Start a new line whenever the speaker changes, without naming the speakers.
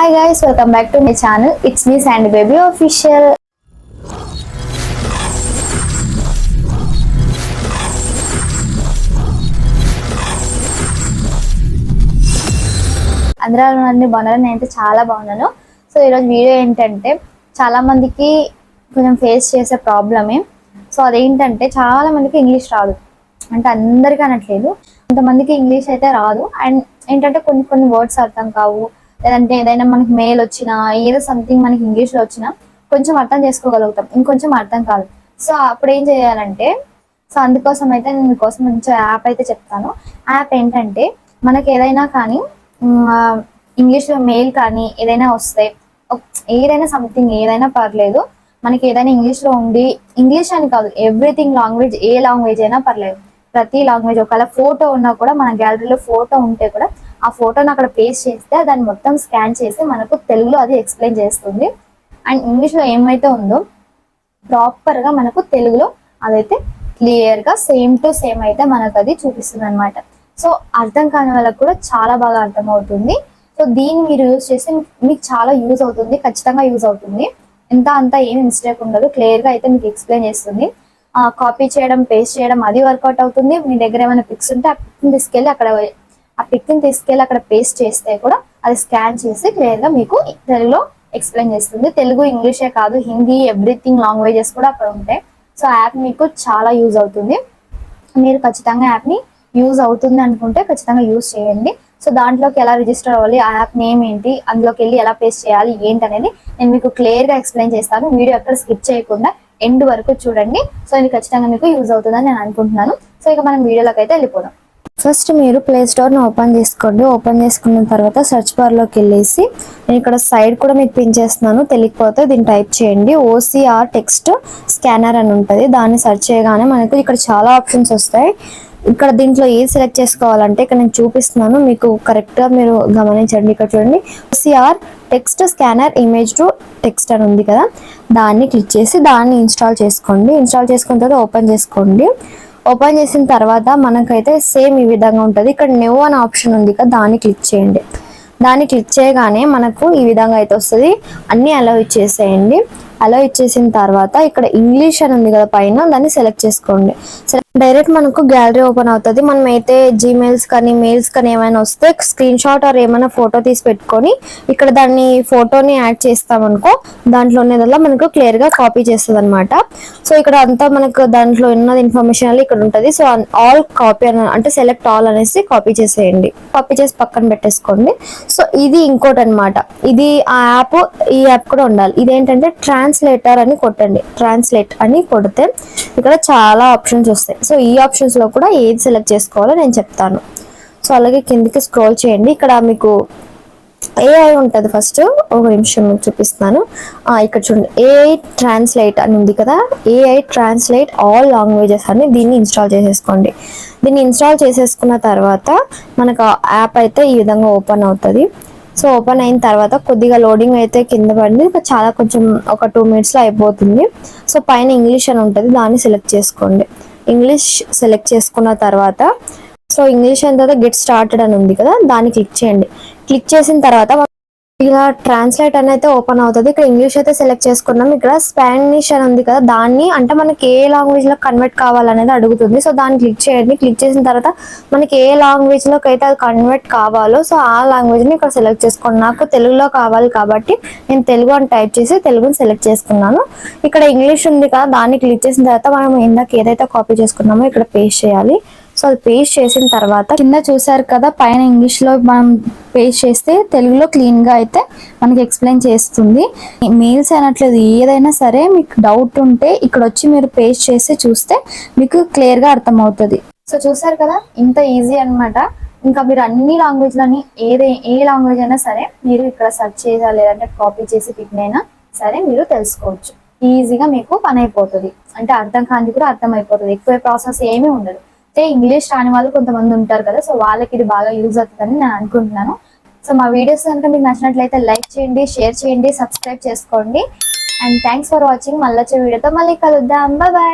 Hi guys, welcome back to my channel. It's me Sandy Baby Official. అందరూ అన్ని బాగున్నారు, నేనైతే చాలా బాగున్నాను. సో ఈరోజు వీడియో ఏంటంటే చాలా మందికి కొంచెం ఫేస్ చేసే ప్రాబ్లమే. సో అదేంటంటే చాలా మందికి ఇంగ్లీష్ రాదు, అంటే అందరికీ అనట్లేదు, కొంతమందికి ఇంగ్లీష్ అయితే రాదు. అండ్ ఏంటంటే కొన్ని కొన్ని వర్డ్స్ అర్థం కావు, లేదంటే ఏదైనా మనకి మెయిల్ వచ్చినా ఏదో సంథింగ్ మనకి ఇంగ్లీష్లో వచ్చినా కొంచెం అర్థం చేసుకోగలుగుతాం, ఇంకొంచెం అర్థం కాదు. సో అప్పుడు ఏం చేయాలంటే, సో అందుకోసం అయితే నేను మీకోసం మంచి యాప్ అయితే చెప్తాను. యాప్ ఏంటంటే మనకి ఏదైనా కానీ ఇంగ్లీష్లో మెయిల్ కానీ ఏదైనా వస్తే, ఏదైనా సంథింగ్ ఏదైనా పర్లేదు, మనకి ఏదైనా ఇంగ్లీష్లో ఉండి, ఇంగ్లీష్ అని కాదు ఎవ్రీథింగ్ లాంగ్వేజ్, ఏ లాంగ్వేజ్ అయినా పర్లేదు, ప్రతి లాంగ్వేజ్. ఒకవేళ ఫోటో ఉన్నా కూడా, మన గ్యాలరీలో ఫోటో ఉంటే కూడా ఆ ఫోటోని అక్కడ పేస్ట్ చేస్తే దాన్ని మొత్తం స్కాన్ చేసి మనకు తెలుగులో అది ఎక్స్ప్లెయిన్ చేస్తుంది. అండ్ ఇంగ్లీష్లో ఏమైతే ఉందో ప్రాపర్గా మనకు తెలుగులో అదైతే క్లియర్గా సేమ్ టు సేమ్ అయితే మనకు అది చూపిస్తుంది అనమాట. సో అర్థం కాని వాళ్ళకు కూడా చాలా బాగా అర్థమవుతుంది. సో దీన్ని మీరు యూజ్ చేస్తే మీకు చాలా యూజ్ అవుతుంది, ఖచ్చితంగా యూజ్ అవుతుంది. అంతా ఏం మిస్టేక్ ఉండదు, క్లియర్గా అయితే మీకు ఎక్స్ప్లెయిన్ చేస్తుంది. కాపీ చేయడం, పేస్ట్ చేయడం అది వర్కౌట్ అవుతుంది. మీ దగ్గర ఏమైనా పిక్స్ ఉంటే ఆ పిక్ని తీసుకెళ్ళి అక్కడ పేస్ట్ చేస్తే కూడా అది స్కాన్ చేసి క్లియర్గా మీకు తెలుగులో ఎక్స్ప్లెయిన్ చేస్తుంది. తెలుగు, ఇంగ్లీషే కాదు, హిందీ, ఎవ్రీథింగ్ లాంగ్వేజెస్ కూడా అక్కడ ఉంటాయి. సో యాప్ మీకు చాలా యూజ్ అవుతుంది. మీరు ఖచ్చితంగా యాప్ని యూజ్ అవుతుంది అనుకుంటే ఖచ్చితంగా యూజ్ చేయండి. సో దాంట్లోకి ఎలా రిజిస్టర్ అవ్వాలి, ఆ యాప్ నేమ్ ఏంటి, అందులోకి వెళ్ళి ఎలా పేస్ట్ చేయాలి ఏంటి అనేది నేను మీకు క్లియర్గా ఎక్స్ప్లెయిన్ చేస్తాను. వీడియో ఎక్కడ స్కిప్ చేయకుండా ఎండ్ వరకు చూడండి. సో ఇది ఖచ్చితంగా మీకు యూజ్ అవుతుందని నేను అనుకుంటున్నాను. సో ఇక మనం వీడియోలోకి అయితే వెళ్ళిపోదాం. ఫస్ట్ మీరు ప్లే స్టోర్ని ఓపెన్ చేసుకోండి. ఓపెన్ చేసుకున్న తర్వాత సెర్చ్ బార్లోకి వెళ్ళేసి, నేను ఇక్కడ సైడ్ కూడా మీకు పిన్ చేస్తున్నాను, తెలియకపోతే దీన్ని టైప్ చేయండి. ఓసిఆర్ టెక్స్ట్ స్కానర్ అని ఉంటుంది. దాన్ని సెర్చ్ చేయగానే మనకు ఇక్కడ చాలా ఆప్షన్స్ వస్తాయి. ఇక్కడ దీంట్లో ఏది సెలెక్ట్ చేసుకోవాలంటే ఇక్కడ నేను చూపిస్తున్నాను, మీకు కరెక్ట్గా మీరు గమనించండి. ఇక్కడ చూడండి, OCR text scanner image to text అని ఉంది కదా, దాన్ని క్లిక్ చేసి దాన్ని ఇన్స్టాల్ చేసుకోండి. ఇన్స్టాల్ చేసుకున్న తర్వాత ఓపెన్ చేసుకోండి. ఓపెన్ చేసిన తర్వాత మనకైతే సేమ్ ఈ విధంగా ఉంటుంది. ఇక్కడ న్యూ అనే ఆప్షన్ ఉంది కదా, దాన్ని క్లిక్ చేయండి. దాన్ని క్లిక్ చేయగానే మనకు ఈ విధంగా అయితే వస్తుంది. అన్నీ అలౌ ఇచ్చేసేయండి. అలౌ ఇచ్చేసిన తర్వాత ఇక్కడ ఇంగ్లీష్ అని ఉంది కదా పైన, దాన్ని సెలెక్ట్ చేసుకోండి. డైరెక్ట్ మనకు గ్యాలరీ ఓపెన్ అవుతుంది. మనం అయితే జీమెయిల్స్ కానీ మెయిల్స్ కానీ ఏమైనా వస్తే స్క్రీన్ షాట్ ఆర్ ఏమైనా ఫోటో తీసి పెట్టుకొని ఇక్కడ దాన్ని ఫోటోని యాడ్ చేస్తామనుకో, దాంట్లో ఉన్నదల్లా మనకు క్లియర్గా కాపీ చేస్తుంది అనమాట. సో ఇక్కడ అంతా మనకు దాంట్లో ఉన్నది ఇన్ఫర్మేషన్ అనేది ఇక్కడ ఉంటుంది. సో ఆల్ కాపీ అంటే సెలెక్ట్ ఆల్ అనేసి కాపీ చేసేయండి. కాపీ చేసి పక్కన పెట్టేసుకోండి. సో ఇది ఇంకోటి అనమాట, ఇది ఆ యాప్, ఈ యాప్ కూడా ఉండాలి. ఇదేంటంటే ట్రాన్స్లేటర్ అని కొట్టండి. ట్రాన్స్లేట్ అని కొడితే ఇక్కడ చాలా ఆప్షన్స్ వస్తాయి. సో ఈ ఆప్షన్స్లో కూడా ఏది సెలెక్ట్ చేసుకోవాలో నేను చెప్తాను. సో అలాగే కిందికి స్క్రోల్ చేయండి. ఇక్కడ మీకు ఏఐ ఉంటుంది. ఫస్ట్ ఒక నిమిషం మీకు చూపిస్తాను. ఇక్కడ చూడండి, ఏఐ ట్రాన్స్లేట్ అని ఉంది కదా, ఏఐ ట్రాన్స్లేట్ ఆల్ లాంగ్వేజెస్ అని దీన్ని ఇన్స్టాల్ చేసేసుకోండి. దీన్ని ఇన్స్టాల్ చేసేసుకున్న తర్వాత మనకు యాప్ అయితే ఈ విధంగా ఓపెన్ అవుతుంది. సో ఓపెన్ అయిన తర్వాత కొద్దిగా లోడింగ్ అయితే కింద పడింది, చాలా కొంచెం ఒక 2 minutesలో అయిపోతుంది. సో పైన ఇంగ్లీష్ అని ఉంటుంది, దాన్ని సెలెక్ట్ చేసుకోండి. ఇంగ్లీష్ సెలెక్ట్ చేసుకున్న తర్వాత సో ఇంగ్లీష్ అయిన తర్వాత గెట్ స్టార్టెడ్ అని ఉంది కదా, దాన్ని క్లిక్ చేయండి. క్లిక్ చేసిన తర్వాత ఇలా ట్రాన్స్లేట్ అని అయితే ఓపెన్ అవుతుంది. ఇక్కడ ఇంగ్లీష్ అయితే సెలెక్ట్ చేసుకున్నాం. ఇక్కడ స్పానిష్ అని ఉంది కదా, దాన్ని అంటే మనకి ఏ లాంగ్వేజ్లో కన్వర్ట్ కావాలనేది అడుగుతుంది. సో దాన్ని క్లిక్ చేయండి. క్లిక్ చేసిన తర్వాత మనకి ఏ లాంగ్వేజ్లోకి అయితే అది కన్వర్ట్ కావాలో సో ఆ లాంగ్వేజ్ని ఇక్కడ సెలెక్ట్ చేసుకోండి. నాకు తెలుగులో కావాలి కాబట్టి నేను తెలుగు అని టైప్ చేసి తెలుగుని సెలెక్ట్ చేసుకున్నాను. ఇక్కడ ఇంగ్లీష్ ఉంది కదా, దాన్ని క్లిక్ చేసిన తర్వాత మనం ఇందాక ఏదైతే కాపీ చేసుకున్నామో ఇక్కడ పేస్ట్ చేయాలి. సో అది పేస్ట్ చేసిన తర్వాత కింద చూసారు కదా, పైన ఇంగ్లీష్లో మనం పేస్ట్ చేస్తే తెలుగులో క్లీన్గా అయితే మనకి ఎక్స్ప్లెయిన్ చేస్తుంది. మెయిల్స్ అనట్లేదు, ఏదైనా సరే మీకు డౌట్ ఉంటే ఇక్కడ వచ్చి మీరు పేస్ట్ చేసి చూస్తే మీకు క్లియర్గా అర్థమవుతుంది. సో చూసారు కదా, ఇంత ఈజీ అనమాట. ఇంకా మీరు అన్ని లాంగ్వేజ్లని ఏ లాంగ్వేజ్ అయినా సరే మీరు ఇక్కడ సెర్చ్ చేయాలి, లేదంటే కాపీ చేసి పెట్టినైనా సరే మీరు తెలుసుకోవచ్చు. ఈజీగా మీకు పని అయిపోతుంది, అంటే అర్థం కాని కూడా అర్థం అయిపోతుంది. ఎక్కువ ప్రాసెస్ ఏమీ ఉండదు. ఇంగ్లీష్ రాని వాళ్ళు కొంతమంది ఉంటారు కదా, సో వాళ్ళకి ఇది బాగా యూజ్ అవుతుందని నేను అనుకుంటున్నాను. సో మా వీడియోస్ కనుక మీకు నచ్చినట్లయితే లైక్ చేయండి, షేర్ చేయండి, సబ్స్క్రైబ్ చేసుకోండి. And thanks for watching. మళ్ళీ వచ్చే వీడియోతో మళ్ళీ కలుద్దాం. బాయ్.